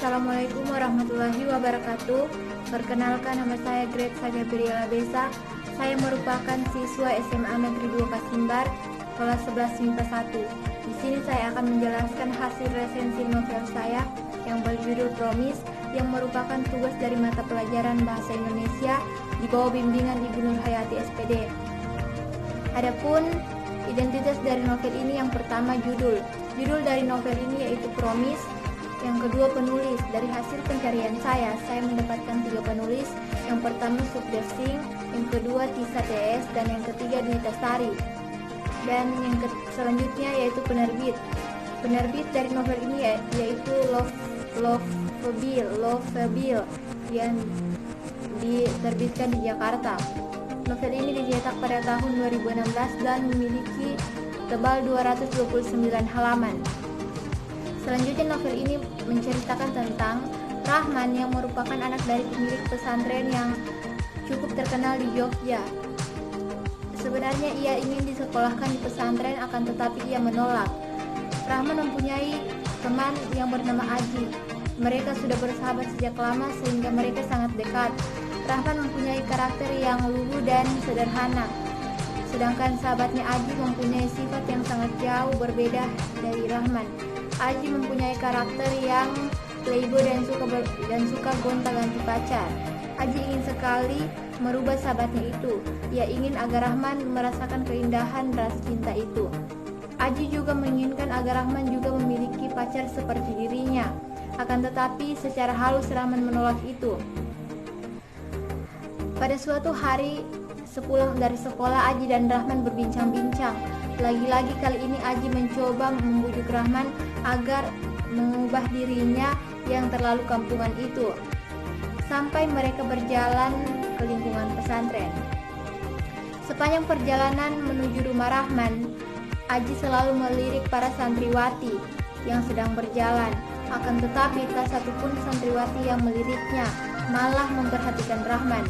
Assalamualaikum warahmatullahi wabarakatuh. Perkenalkan, nama saya Greta Gabriela Besa. Saya merupakan siswa SMA Negeri 2 Kasimbar, kelas 11 MIPA 1. Di sini saya akan menjelaskan hasil resensi novel saya yang berjudul Promise, yang merupakan tugas dari mata pelajaran Bahasa Indonesia di bawah bimbingan Ibu Nur Hayati SPD. Adapun identitas dari novel ini, yang pertama judul dari novel ini yaitu Promise. Yang kedua penulis. Dari hasil pencarian saya mendapatkan 3 penulis. Yang pertama Subder Singh, yang kedua Tisa TS, dan yang ketiga Nita Sari. Dan yang selanjutnya yaitu penerbit. Penerbit dari novel ini yaitu Lovable yang diterbitkan di Jakarta. Novel ini dicetak pada tahun 2016 dan memiliki tebal 229 halaman. Selanjutnya novel ini menceritakan tentang Rahman yang merupakan anak dari pemilik pesantren yang cukup terkenal di Jogja. Sebenarnya ia ingin disekolahkan di pesantren, akan tetapi ia menolak. Rahman mempunyai teman yang bernama Aji. Mereka sudah bersahabat sejak lama sehingga mereka sangat dekat. Rahman mempunyai karakter yang lugu dan sederhana, sedangkan sahabatnya Aji mempunyai sifat yang sangat jauh berbeda dari Rahman. Aji mempunyai karakter yang playboy dan suka gonta-ganti pacar. Aji ingin sekali merubah sahabatnya itu. Ia ingin agar Rahman merasakan keindahan rasa cinta itu. Aji juga menginginkan agar Rahman juga memiliki pacar seperti dirinya. Akan tetapi secara halus Rahman menolak itu. Pada suatu hari, sepulang dari sekolah, Aji dan Rahman berbincang-bincang. Lagi-lagi kali ini Aji mencoba membujuk Rahman agar mengubah dirinya yang terlalu kampungan itu. Sampai mereka berjalan ke lingkungan pesantren. Sepanjang perjalanan menuju rumah Rahman, Aji selalu melirik para santriwati yang sedang berjalan. Akan tetapi tak satupun santriwati yang meliriknya, malah memperhatikan Rahman.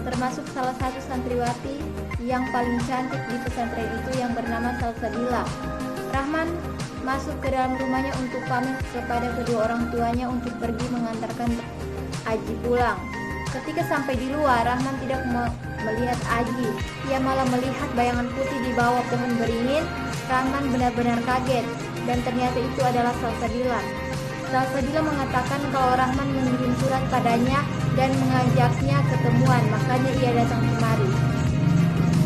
Termasuk salah satu santriwati yang paling cantik di pesantren itu yang bernama Salsabila. Rahman masuk ke dalam rumahnya untuk pamit kepada kedua orang tuanya untuk pergi mengantarkan Aji pulang. Ketika sampai di luar, Rahman tidak melihat Aji. Ia malah melihat bayangan putih di bawah pohon beringin. Rahman benar-benar kaget, dan ternyata itu adalah Salsabila. Salsabila mengatakan kalau Rahman mengirim surat padanya dan mengajaknya ketemuan, makanya ia datang kemari.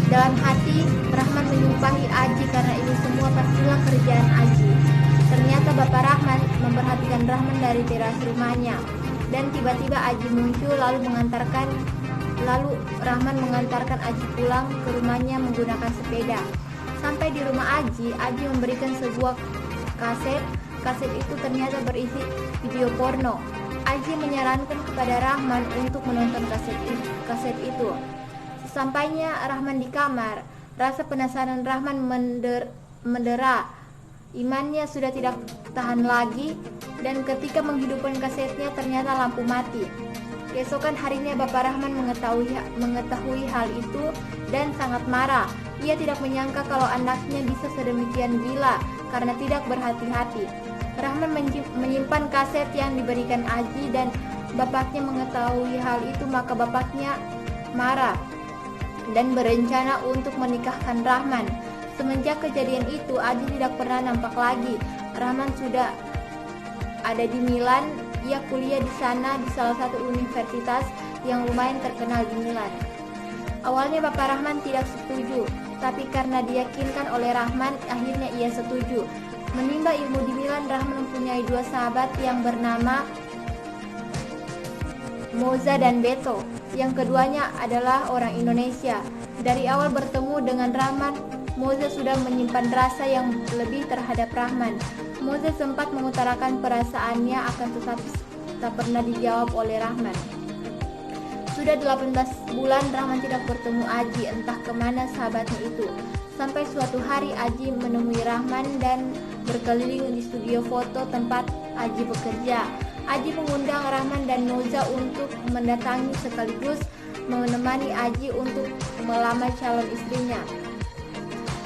Dalam hati, Rahman menyumpahi Aji karena ini semua pastilah kerjaan Aji. Ternyata Bapak Rahman memperhatikan Rahman dari teras rumahnya. Dan tiba-tiba Aji muncul lalu Rahman mengantarkan Aji pulang ke rumahnya menggunakan sepeda. Sampai di rumah Aji memberikan sebuah kaset. Kaset itu ternyata berisi video porno. Aji menyarankan kepada Rahman untuk menonton kaset itu. Sesampainya Rahman di kamar, rasa penasaran Rahman mendera. Imannya sudah tidak tahan lagi, dan ketika menghidupkan kasetnya ternyata lampu mati. Keesokan harinya Bapak Rahman mengetahui hal itu dan sangat marah. Ia tidak menyangka kalau anaknya bisa sedemikian gila karena tidak berhati-hati. Rahman menyimpan kaset yang diberikan Aji, dan bapaknya mengetahui hal itu, maka bapaknya marah dan berencana untuk menikahkan Rahman. Semenjak kejadian itu, Aji tidak pernah nampak lagi. Rahman sudah ada di Milan. Ia kuliah di sana di salah satu universitas yang lumayan terkenal di Milan. Awalnya Bapak Rahman tidak setuju, tapi karena diyakinkan oleh Rahman, akhirnya ia setuju. Menimba ilmu di Milan, Rahman mempunyai 2 sahabat yang bernama Moza dan Beto. Yang keduanya adalah orang Indonesia. Dari awal bertemu dengan Rahman, Moza sudah menyimpan rasa yang lebih terhadap Rahman. Moza sempat mengutarakan perasaannya, akan tetapi tak pernah dijawab oleh Rahman. Sudah 18 bulan Rahman tidak bertemu Aji, entah kemana sahabatnya itu. Sampai suatu hari Aji menemui Rahman dan berkeliling di studio foto tempat Aji bekerja. Aji mengundang Rahman dan Moza untuk mendatangi sekaligus menemani Aji untuk melamar calon istrinya.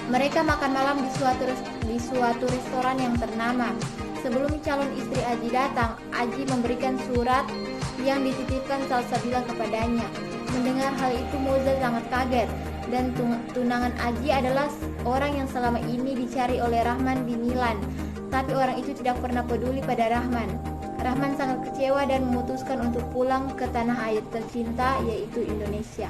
Mereka makan malam di suatu restoran yang ternama. Sebelum calon istri Aji datang, Aji memberikan surat yang dititipkan Salsabila kepadanya. Mendengar hal itu, Moza sangat kaget, dan tunangan Aji adalah orang yang selama ini dicari oleh Rahman di Milan. Tapi orang itu tidak pernah peduli pada Rahman. Rahman sangat kecewa dan memutuskan untuk pulang ke tanah air tercinta, yaitu Indonesia.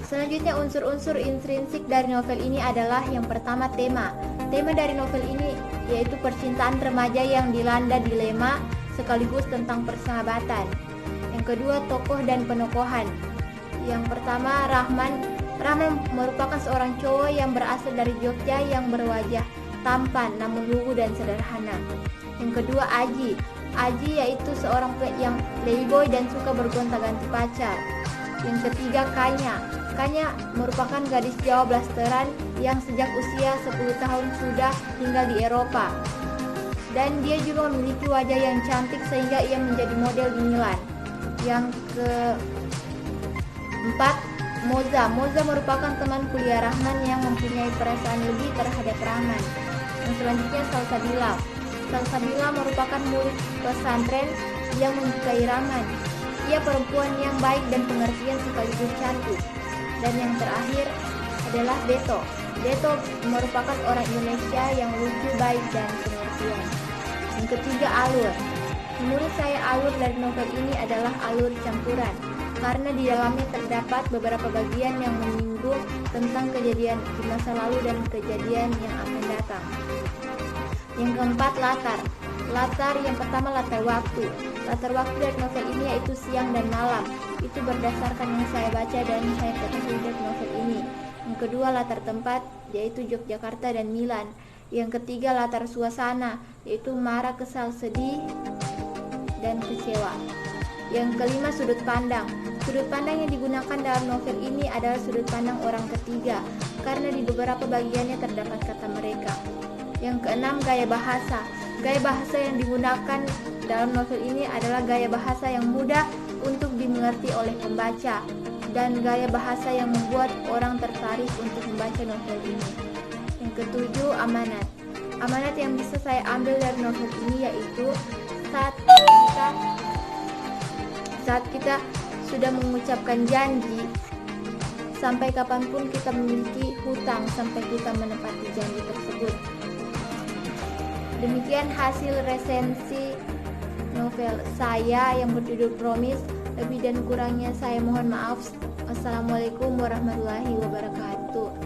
Selanjutnya, unsur-unsur intrinsik dari novel ini adalah yang pertama, tema. Tema dari novel ini yaitu percintaan remaja yang dilanda dilema sekaligus tentang persahabatan. Yang kedua, tokoh dan penokohan. Yang pertama, Rahman merupakan seorang cowok yang berasal dari Jogja yang berwajah tampan namun lugu dan sederhana. Yang kedua, Aji yaitu seorang yang playboy dan suka bergonta-ganti pacar. Yang ketiga, Kanya merupakan gadis Jawa blasteran yang sejak usia 10 tahun sudah tinggal di Eropa. Dan dia juga memiliki wajah yang cantik sehingga ia menjadi model di Milan. Yang keempat, Moza merupakan teman kuliah Rahman yang mempunyai perasaan lebih terhadap Rahman. Yang selanjutnya, Salsabila merupakan murid pesantren yang menyukai Rahman. Ia perempuan yang baik dan pengertian sekaligus cantik. Dan yang terakhir adalah Beto merupakan orang Indonesia yang lucu, baik, dan pengertian. Yang ketiga, alur. Menurut saya, alur dari novel ini adalah alur campuran, karena di dalamnya terdapat beberapa bagian yang menyinggung tentang kejadian di masa lalu dan kejadian yang akan datang. Yang keempat, latar. Yang pertama, latar waktu. Latar waktu dari novel ini yaitu siang dan malam. Itu berdasarkan yang saya baca dan saya ketahui dari novel ini. Yang kedua, latar tempat, yaitu Yogyakarta dan Milan. Yang ketiga, latar suasana, yaitu marah, kesal, sedih, dan kecewa. Yang kelima, sudut pandang. Sudut pandang yang digunakan dalam novel ini adalah sudut pandang orang ketiga, karena di beberapa bagiannya terdapat kata mereka. Yang keenam, gaya bahasa. Gaya bahasa yang digunakan dalam novel ini adalah gaya bahasa yang mudah untuk dimengerti oleh pembaca, dan gaya bahasa yang membuat orang tertarik untuk membaca novel ini. Yang ketujuh, amanat. Amanat yang bisa saya ambil dari novel ini yaitu saat kita sudah mengucapkan janji, sampai kapanpun kita memiliki hutang sampai kita menepati janji tersebut. Demikian hasil resensi novel saya yang berjudul Promise. Lebih dan kurangnya saya mohon maaf. Assalamualaikum warahmatullahi wabarakatuh.